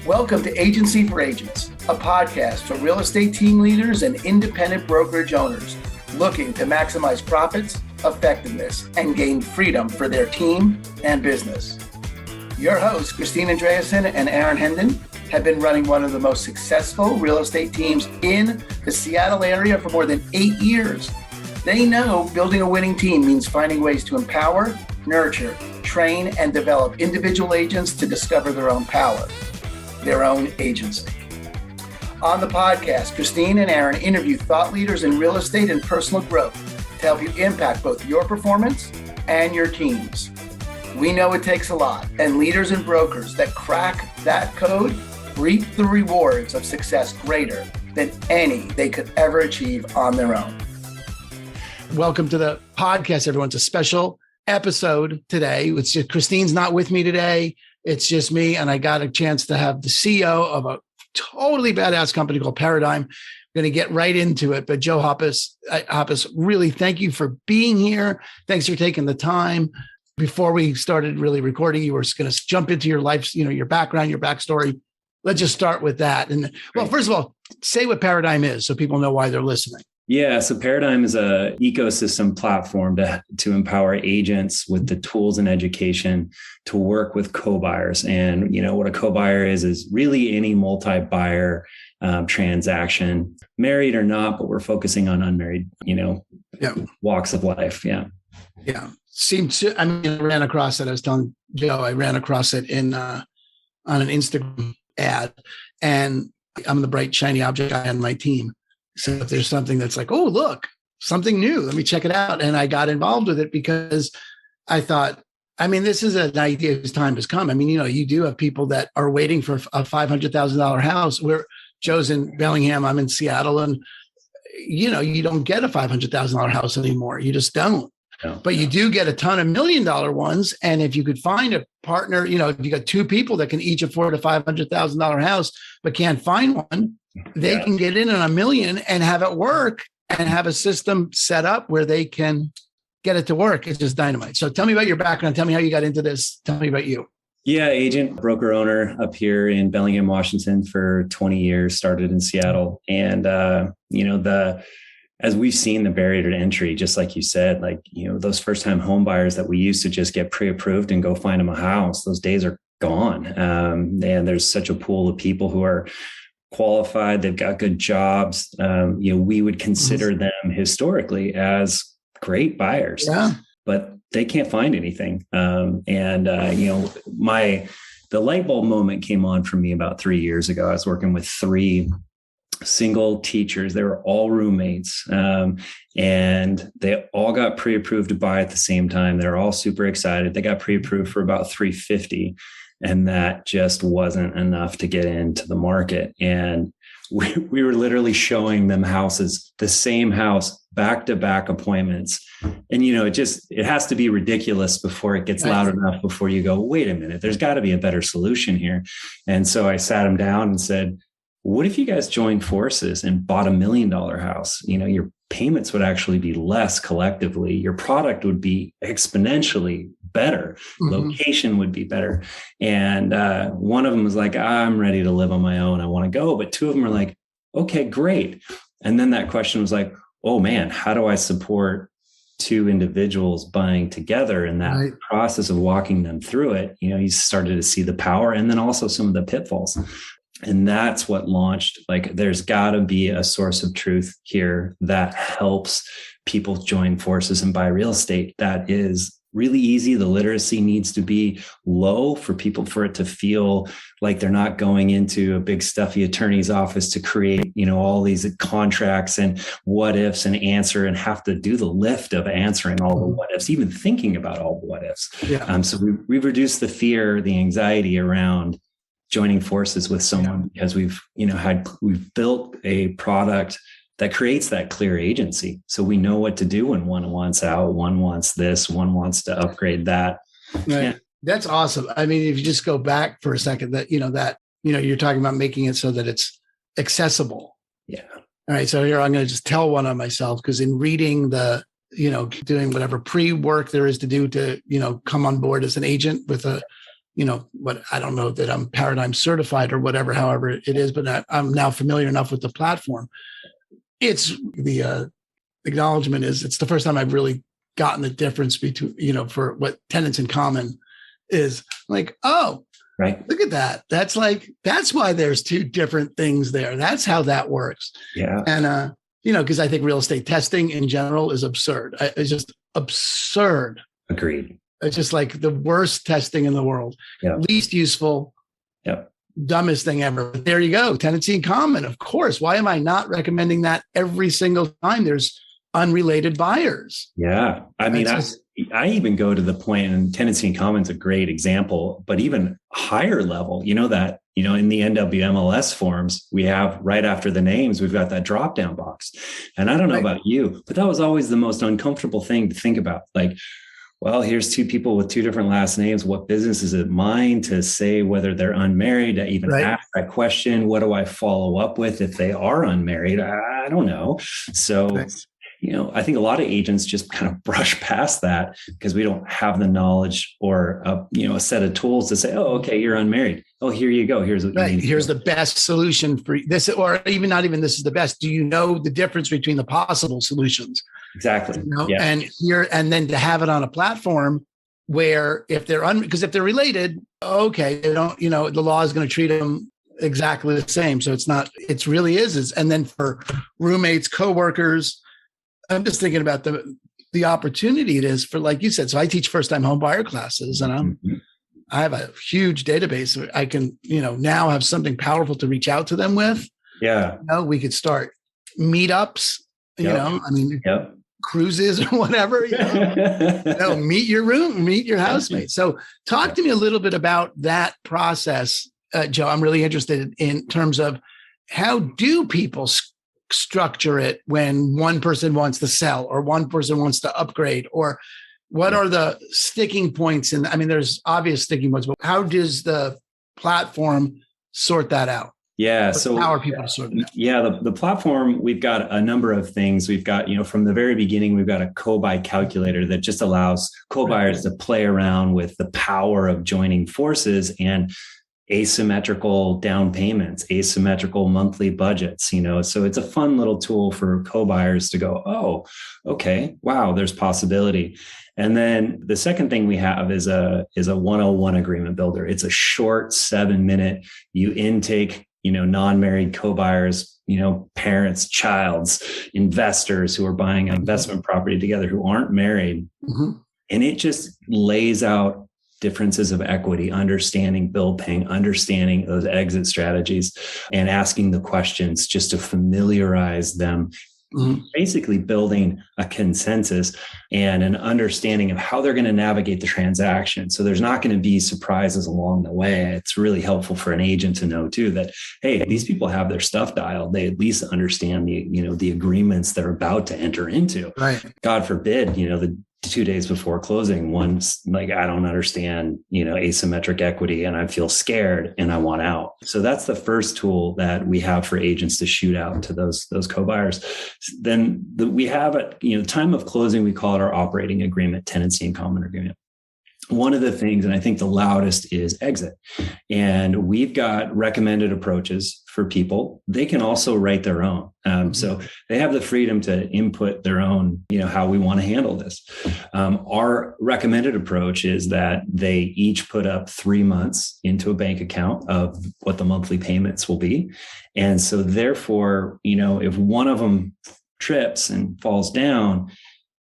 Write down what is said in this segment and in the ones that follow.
Welcome to Agency for Agents, a podcast for real estate team leaders and independent brokerage owners looking to maximize profits, effectiveness, and gain freedom for their team and business. Your hosts, Christine Andreasen and Aaron Hendon, have been running one of the most successful real estate teams in the Seattle area for more than 8 years. They know building a winning team means finding ways to empower, nurture, train, and develop individual agents to discover their own power, their own agency. On the podcast, Christine and Aaron interview thought leaders in real estate and personal growth to help you impact both your performance and your teams. We know it takes a lot, and leaders and brokers that crack that code reap the rewards of success greater than any they could ever achieve on their own. Welcome to the podcast, everyone. It's a special episode today. It's just Christine's not with me today. It's just me, and I got a chance to have the CEO of a totally badass company called Paradime. I'm going to get right into it. But Joe Hoppis, really thank you for being here. Thanks for taking the time. Before we started really recording, you were going to jump into your life, your background, your backstory. Let's just start with that. And well, first of all, say what Paradime is so people know why they're listening. Yeah. So Pairadime is a ecosystem platform to empower agents with the tools and education to work with co-buyers. And, what a co-buyer is really any multi-buyer transaction, married or not, but we're focusing on unmarried, walks of life. Yeah. Yeah. I ran across it. I was telling Joe, I ran across it on an Instagram ad, and I'm the bright, shiny object guy on my team. So if there's something that's like, oh, look, something new, let me check it out. And I got involved with it because I thought, this is an idea whose time has come. You do have people that are waiting for a $500,000 house where Joe's in Bellingham, I'm in Seattle, and, you don't get a $500,000 house anymore. You just don't. But you do get a ton of $1 million ones. And if you could find a partner, if you got two people that can each afford a $500,000 house, but can't find one, they can get in on $1 million and have it work and have a system set up where they can get it to work. It's just dynamite. So tell me about your background. Tell me how you got into this. Tell me about you. Yeah, agent, broker owner up here in Bellingham, Washington for 20 years, started in Seattle. And, as we've seen the barrier to entry, just like you said, those first-time home buyers that we used to just get pre-approved and go find them a house, those days are gone. And there's such a pool of people who are qualified. They've got good jobs. We would consider them historically as great buyers, but they can't find anything. The light bulb moment came on for me about 3 years ago. I was working with 3 single teachers. They were all roommates, and they all got pre-approved to buy at the same time. They're all super excited. They got pre-approved for about $350, and that just wasn't enough to get into the market. And we were literally showing them houses, the same house, back-to-back appointments. And, it has to be ridiculous before it gets loud enough before you go, wait a minute, there's got to be a better solution here. And so I sat them down and said, what if you guys joined forces and bought $1 million house? Your payments would actually be less collectively. Your product would be exponentially better. Location would be better. And one of them was like, I'm ready to live on my own. I want to go. But 2 of them were like, okay, great. And then that question was like, oh man, how do I support 2 individuals buying together? And that process of walking them through it, you started to see the power and then also some of the pitfalls. And that's what launched, there's got to be a source of truth here that helps people join forces and buy real estate. That is really easy. The literacy needs to be low for people, for it to feel like they're not going into a big stuffy attorney's office to create, all these contracts and what ifs and answer and have to do the lift of answering all the what ifs, even thinking about all the what ifs. So we've reduced the fear, the anxiety around joining forces with someone because we've built a product that creates that clear agency. So we know what to do when one wants out, one wants this, one wants to upgrade that. Right. Yeah. That's awesome. If you just go back for a second, you're talking about making it so that it's accessible. Yeah. All right. So here I'm going to just tell one on myself, because in reading doing whatever pre-work there is to do to, come on board as an agent with a what, I don't know that I'm Paradime certified or whatever, however it is, but I'm now familiar enough with the platform. It's the acknowledgement is it's the first time I've really gotten the difference between, for what tenants in common is like, oh, right. Look at that. That's why there's two different things there. That's how that works. Yeah. And, because I think real estate testing in general is absurd. It's just absurd. Agreed. It's just like the worst testing in the world. Yeah. Least useful. Yep. Dumbest thing ever. But there you go. Tenancy in common. Of course. Why am I not recommending that every single time there's unrelated buyers? Yeah. I mean, I even go to the point, and tenancy in common is a great example, but even higher level, in the NWMLS forms, we have right after the names, we've got that drop down box. And I don't know about you, but that was always the most uncomfortable thing to think about. Like, well, here's two people with two different last names. What business is it mine to say whether they're unmarried, to even ask that question? What do I follow up with if they are unmarried? I don't know. So, I think a lot of agents just kind of brush past that because we don't have the knowledge or, a set of tools to say, oh, okay, you're unmarried. Oh, here you go. Here's what you need. Here's the best solution for this, or even not even this is the best. Do you know the difference between the possible solutions? Exactly. Yeah. And then to have it on a platform where if they're because if they're related, okay, they don't, the law is going to treat them exactly the same. So it really is. And then for roommates, coworkers, I'm just thinking about the opportunity it is for, like you said. So I teach first-time home buyer classes, and I have a huge database. I can, now have something powerful to reach out to them with. Yeah. We could start meetups, cruises or whatever, meet your housemate. So talk to me a little bit about that process, Joe. I'm really interested in terms of how do people structure it when one person wants to sell or one person wants to upgrade, or what are the sticking points? And I mean, there's obvious sticking points, but how does the platform sort that out? Yeah. So how are people sorting it out? Yeah. The platform, we've got a number of things. We've got, from the very beginning, we've got a co-buy calculator that just allows co-buyers to play around with the power of joining forces and asymmetrical down payments, asymmetrical monthly budgets, so it's a fun little tool for co-buyers to go, oh, okay, wow, there's possibility. And then the second thing we have is a 101 agreement builder. It's a short 7-minute, you intake, non-married co-buyers, parents, childs, investors who are buying an investment property together who aren't married. Mm-hmm. And it just lays out differences of equity, understanding bill paying, understanding those exit strategies, and asking the questions just to familiarize them, basically building a consensus and an understanding of how they're going to navigate the transaction. So there's not going to be surprises along the way. It's really helpful for an agent to know too that, hey, these people have their stuff dialed. They at least understand the agreements they're about to enter into. Right. God forbid, the 2 days before closing, one's like, I don't understand, asymmetric equity, and I feel scared and I want out. So that's the first tool that we have for agents to shoot out to those co-buyers. Then we have at time of closing, we call it our operating agreement, tenancy in common agreement. One of the things, and I think the loudest, is exit. And we've got recommended approaches for people. They can also write their own. So they have the freedom to input their own, how we want to handle this. Our recommended approach is that they each put up 3 months into a bank account of what the monthly payments will be. And so therefore, if one of them trips and falls down,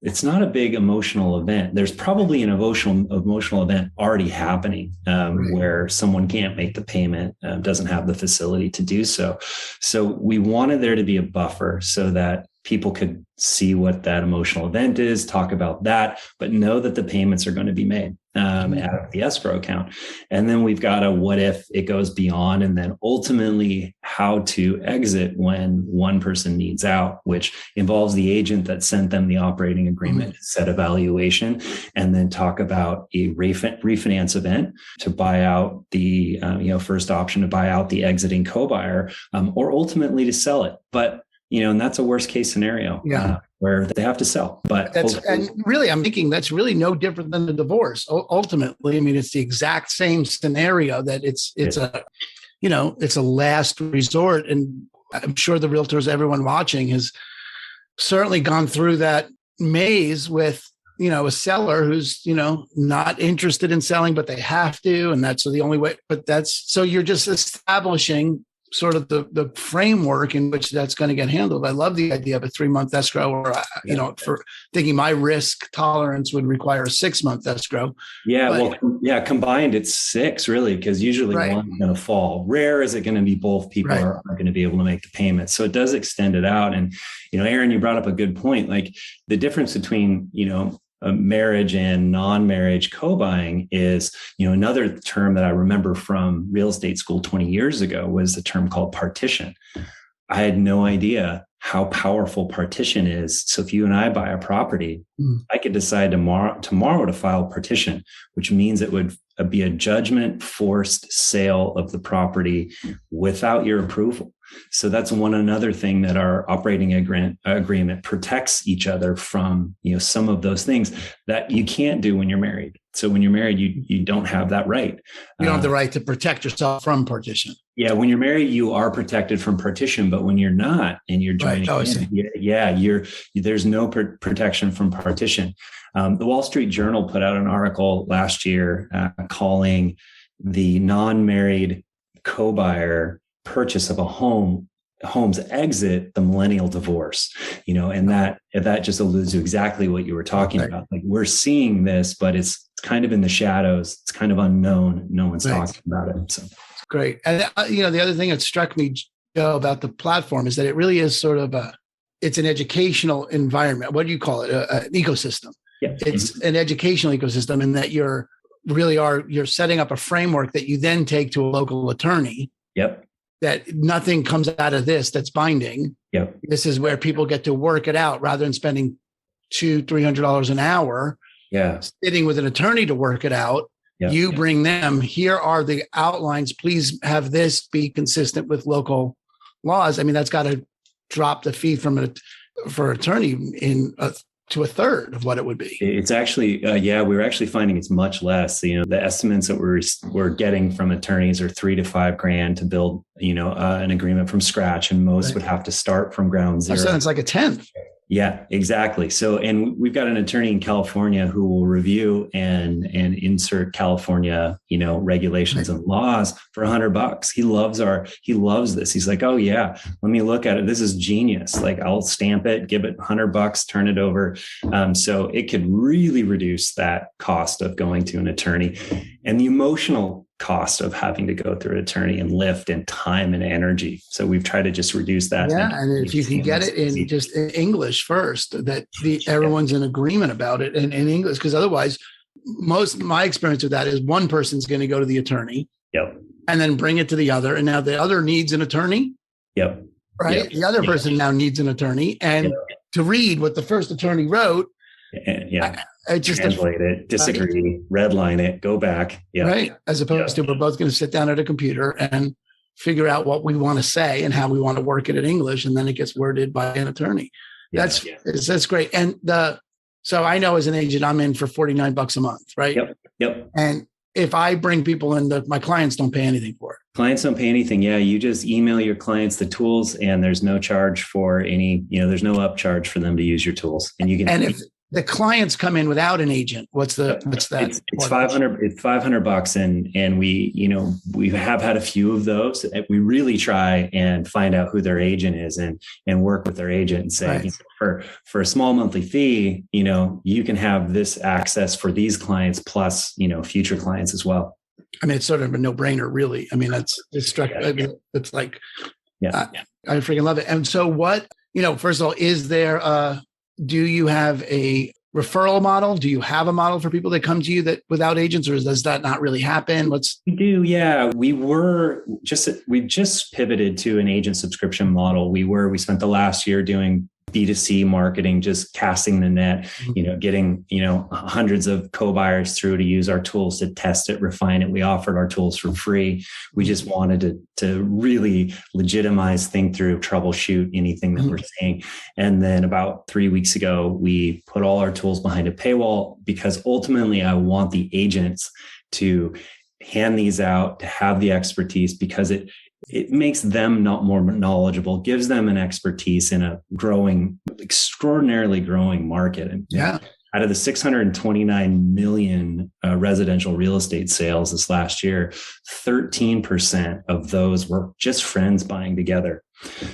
it's not a big emotional event. There's probably an emotional event already happening where someone can't make the payment, doesn't have the facility to do so. So we wanted there to be a buffer so that people could see what that emotional event is, talk about that, but know that the payments are going to be made out of the escrow account. And then we've got a what if it goes beyond, and then ultimately how to exit when one person needs out, which involves the agent that sent them the operating agreement, set evaluation, and then talk about a refinance event to buy out the first option to buy out the exiting co-buyer, or ultimately to sell it. But and that's a worst case scenario. Yeah. where they have to sell. But and really, I'm thinking that's really no different than the divorce. Ultimately, I mean, it's the exact same scenario that it's a last resort. And I'm sure the realtors, everyone watching, has certainly gone through that maze with, a seller who's, not interested in selling, but they have to. And that's the only way. But so you're just establishing sort of the framework in which that's going to get handled. I love the idea of a 3-month escrow, or, for thinking my risk tolerance would require a 6-month escrow. Yeah. Combined it's 6 really, because usually one's going to fall. Rare is it going to be both people are going to be able to make the payment. So it does extend it out. And, Aaron, you brought up a good point. Like the difference between, a marriage and non-marriage co-buying is, another term that I remember from real estate school 20 years ago was the term called partition. I had no idea how powerful partition is. So if you and I buy a property, I could decide tomorrow to file partition, which means it would be a judgment forced sale of the property without your approval. So that's another thing that our operating agreement protects each other from, some of those things that you can't do when you're married. So when you're married, you don't have that right. You don't have the right to protect yourself from partition. Yeah, when you're married, you are protected from partition, but when you're not and you're joining, there's no protection from partition. The Wall Street Journal put out an article last year calling the non-married co-buyer purchase of a home's exit the millennial divorce, and that just alludes to exactly what you were talking about. Like we're seeing this, but it's kind of in the shadows. It's kind of unknown. No one's talking about it. So great. And the other thing that struck me, Joe, about the platform is that it really is sort of it's an educational environment. What do you call it? An ecosystem. Yeah. It's an educational ecosystem in that you're setting up a framework that you then take to a local attorney. Yep. That nothing comes out of this that's binding. Yep. This is where people get to work it out rather than spending $200-$300 an hour. Yeah. Sitting with an attorney to work it out. Yep. You bring them, here are the outlines. Please have this be consistent with local laws. I mean, that's got to drop the fee for attorney to a third of what it would be. It's actually, we're actually finding it's much less. The estimates that we're getting from attorneys are $3,000 to $5,000 to build, an agreement from scratch, and most would have to start from ground zero. So it's like a tenth. Yeah, exactly. So, and we've got an attorney in California who will review and insert California, regulations and laws for $100. He loves this. He's like, oh yeah, let me look at it. This is genius. Like I'll stamp it, give it $100, turn it over. So it could really reduce that cost of going to an attorney and the emotional cost of having to go through an attorney and lift and time and energy. So we've tried to just reduce that. Yeah. And if you can get it in just in English first, that everyone's in agreement about it in English, because otherwise my experience with that is one person's going to go to the attorney and then bring it to the other. And now the other needs an attorney. Yep. Right. Yep. The other person now needs an attorney and to read what the first attorney wrote. I just translate it, disagree, redline it, go back. Yeah. Right. As opposed to we're both going to sit down at a computer and figure out what we want to say and how we want to work it in English. And then it gets worded by an attorney. That's great. And so I know as an agent, I'm in for $49 a month, right? Yep. And if I bring people in, my clients don't pay anything for it. Clients don't pay anything. Yeah. You just email your clients the tools and there's no charge for there's no upcharge for them to use your tools. And you can, and if the clients come in without an agent, what's that? It's $500. It's $500. And we have had a few of those. We really try and find out who their agent is and work with their agent and say, for a small monthly fee, you can have this access for these clients plus, future clients as well. I mean, it's sort of a no-brainer, really. I mean, it's like, I freaking love it. And so what, first of all, is there do you have a referral model? Do you have a model for people that come to you that without agents, or does that not really happen? We do. Yeah. We just pivoted to an agent subscription model. We spent the last year doing B2C marketing, just casting the net, getting, hundreds of co-buyers through to use our tools to test it, refine it. We offered our tools for free. We just wanted to really legitimize, think through, troubleshoot anything that we're seeing. And then about 3 weeks ago, we put all our tools behind a paywall, because ultimately I want the agents to hand these out, to have the expertise, because it makes them not more knowledgeable, gives them an expertise in a growing, extraordinarily growing market. And out of the 629 million residential real estate sales this last year, 13% of those were just friends buying together.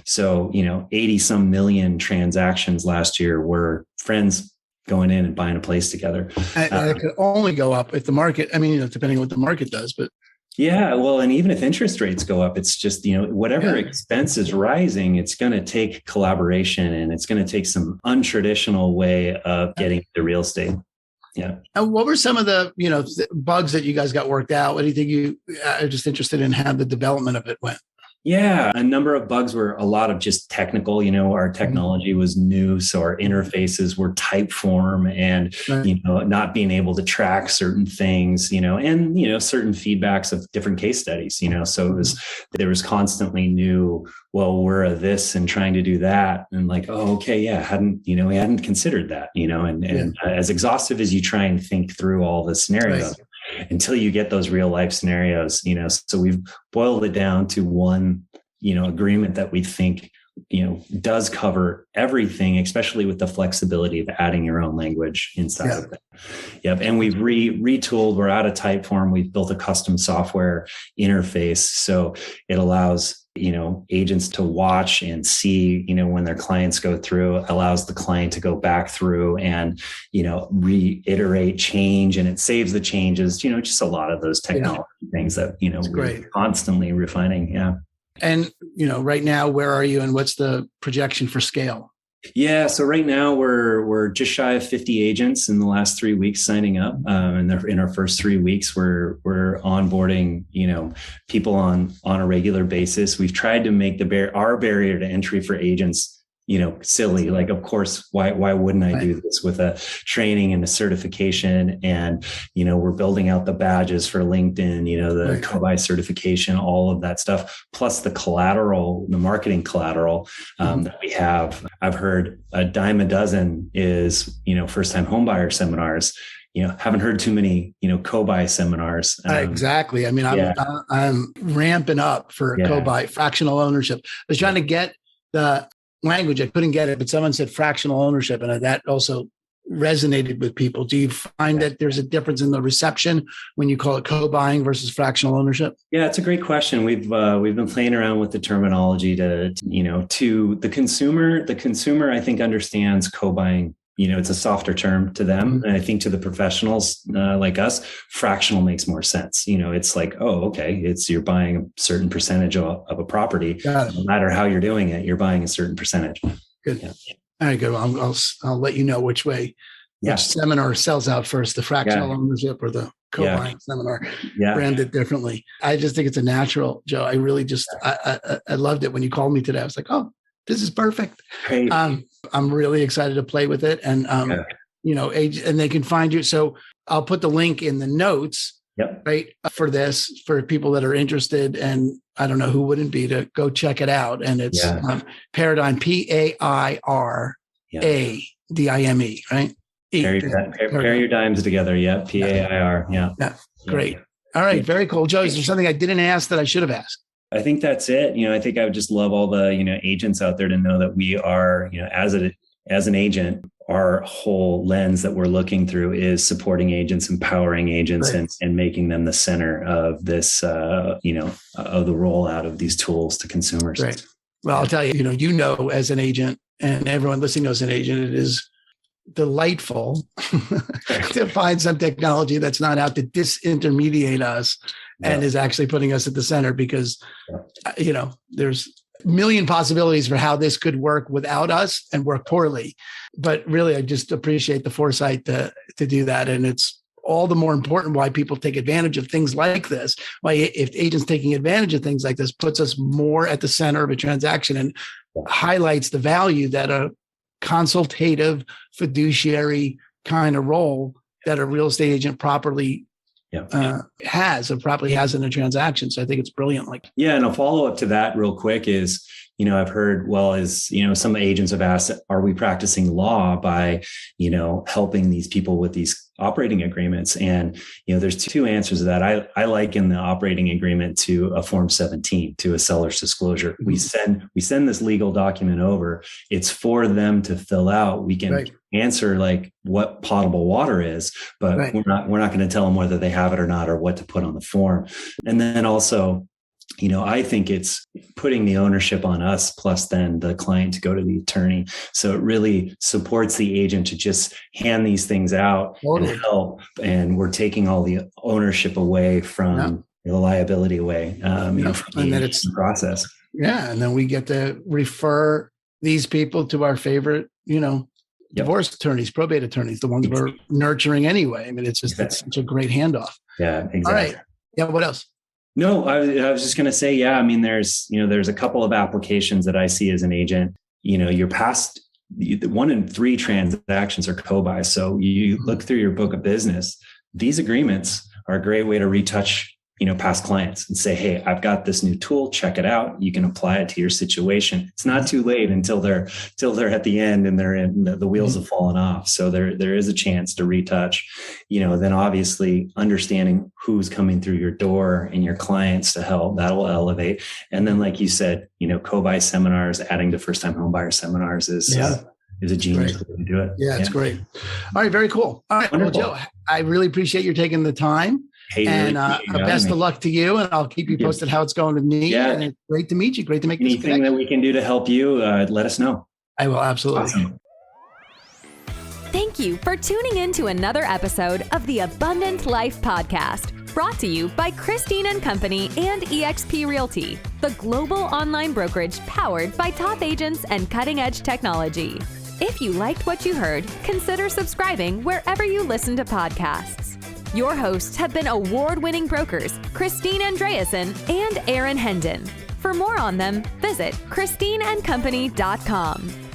So, 80 some million transactions last year were friends going in and buying a place together. And it could only go up if the market, depending on what the market does, but. Yeah, well, and even if interest rates go up, it's just, whatever expense is rising, it's going to take collaboration, and it's going to take some untraditional way of getting into real estate. Yeah. And what were some of the, bugs that you guys got worked out? Anything you are just interested in how the development of it went? Yeah, a number of bugs were a lot of just technical. Our technology was new, so our interfaces were type form, and not being able to track certain things, and certain feedbacks of different case studies. So there was constantly new. Well, we're a this and trying to do that, and like, oh, okay, yeah, we hadn't considered that. And as exhaustive as you try and think through all the scenarios. Right. Until you get those real life scenarios, so we've boiled it down to one, agreement that we think, does cover everything, especially with the flexibility of adding your own language inside of it. Yep. And we've retooled, we're out of type form. We've built a custom software interface. So it allows, agents to watch and see, when their clients go through, allows the client to go back through and, reiterate, change, and it saves the changes, just a lot of those technology things that, we're constantly refining. Yeah. And, right now, where are you and what's the projection for scale? Yeah. So right now we're just shy of 50 agents in the last 3 weeks signing up. And in our first 3 weeks, we're onboarding, people on a regular basis. We've tried to make our barrier to entry for agents, silly. Like, of course, why wouldn't I do this with a training and a certification? And, we're building out the badges for LinkedIn, the co-buy certification, all of that stuff, plus the collateral, the marketing collateral that we have. I've heard a dime a dozen is, first-time homebuyer seminars. Haven't heard too many, co-buy seminars. Exactly. I'm ramping up for co-buy, fractional ownership. I was trying to get the language. I couldn't get it, but someone said fractional ownership, and that also resonated with people. Do you find that there's a difference in the reception when you call it co-buying versus fractional ownership? Yeah, it's a great question. We've been playing around with the terminology to the consumer. The consumer, I think, understands co-buying. It's a softer term to them. And I think to the professionals like us, fractional makes more sense. It's like, oh, okay, you're buying a certain percentage of a property. No matter how you're doing it, you're buying a certain percentage. Good. Yeah. All right, good. I'll let you know which seminar sells out first, the fractional ownership or the co-buying seminar, branded differently. I just think it's a natural, Joe. I really just, I loved it when you called me today. I was like, oh, this is perfect. Great. I'm really excited to play with it. And, and they can find you. So I'll put the link in the notes, right, for this, for people that are interested. And I don't know who wouldn't be to go check it out. And it's Paradime, Pairadime, right? Pair your dimes together. Yeah. PAIR. Yeah. Great. All right. Very cool. Joe, is there something I didn't ask that I should have asked? I think that's it. I think I would just love all the, agents out there to know that we are, as an agent, our whole lens that we're looking through is supporting agents, empowering agents, and making them the center of this, of the rollout of these tools to consumers. Right. Well, I'll tell you, as an agent, and everyone listening knows an agent, it is delightful to find some technology that's not out to disintermediate us and is actually putting us at the center, because, there's a million possibilities for how this could work without us and work poorly. But really, I just appreciate the foresight to do that. And it's all the more important why people take advantage of things like this. Why, if agents taking advantage of things like this puts us more at the center of a transaction and highlights the value that a consultative, fiduciary kind of role that a real estate agent properly has in a transaction. So I think it's brilliant. Yeah. And a follow up to that real quick is, I've heard, some agents have asked, are we practicing law by, helping these people with these operating agreements? And, there's two answers to that. I liken the operating agreement to a Form 17, to a seller's disclosure. Mm-hmm. We send this legal document over. It's for them to fill out. We can answer like what potable water is, but we're not going to tell them whether they have it or not, or what to put on the form. And then also, I think it's putting the ownership on us, plus then the client to go to the attorney. So it really supports the agent to just hand these things out and help. And we're taking all the ownership away from the liability away, from the process. Yeah. And then we get to refer these people to our favorite, divorce attorneys, probate attorneys, the ones we're nurturing anyway. I mean, it's just it's such a great handoff. Yeah, exactly. All right. Yeah. What else? No, I was just going to say, there's a couple of applications that I see as an agent. Your past 1 in 3 transactions are co-buy. So you look through your book of business. These agreements are a great way to retouch, past clients and say, hey, I've got this new tool, check it out. You can apply it to your situation. It's not too late until they're at the end and the wheels have fallen off. So there is a chance to retouch, then obviously understanding who's coming through your door and your clients to help, that will elevate. And then, like you said, co-buy seminars, adding to first time home buyer seminars is a genius way to do it. Yeah, it's great. All right. Very cool. All right. Wonderful. Well, Joe, I really appreciate you taking the time. Hey, and best of luck to you. And I'll keep you posted how it's going with me. Yeah. And it's great to meet you. Great to make this connection. Anything that we can do to help you, let us know. I will. Absolutely. Awesome. Thank you for tuning in to another episode of the Abundant Life Podcast, brought to you by Christine & Company and eXp Realty, the global online brokerage powered by top agents and cutting-edge technology. If you liked what you heard, consider subscribing wherever you listen to podcasts. Your hosts have been award-winning brokers Christine Andreasen and Aaron Hendon. For more on them, visit christineandcompany.com.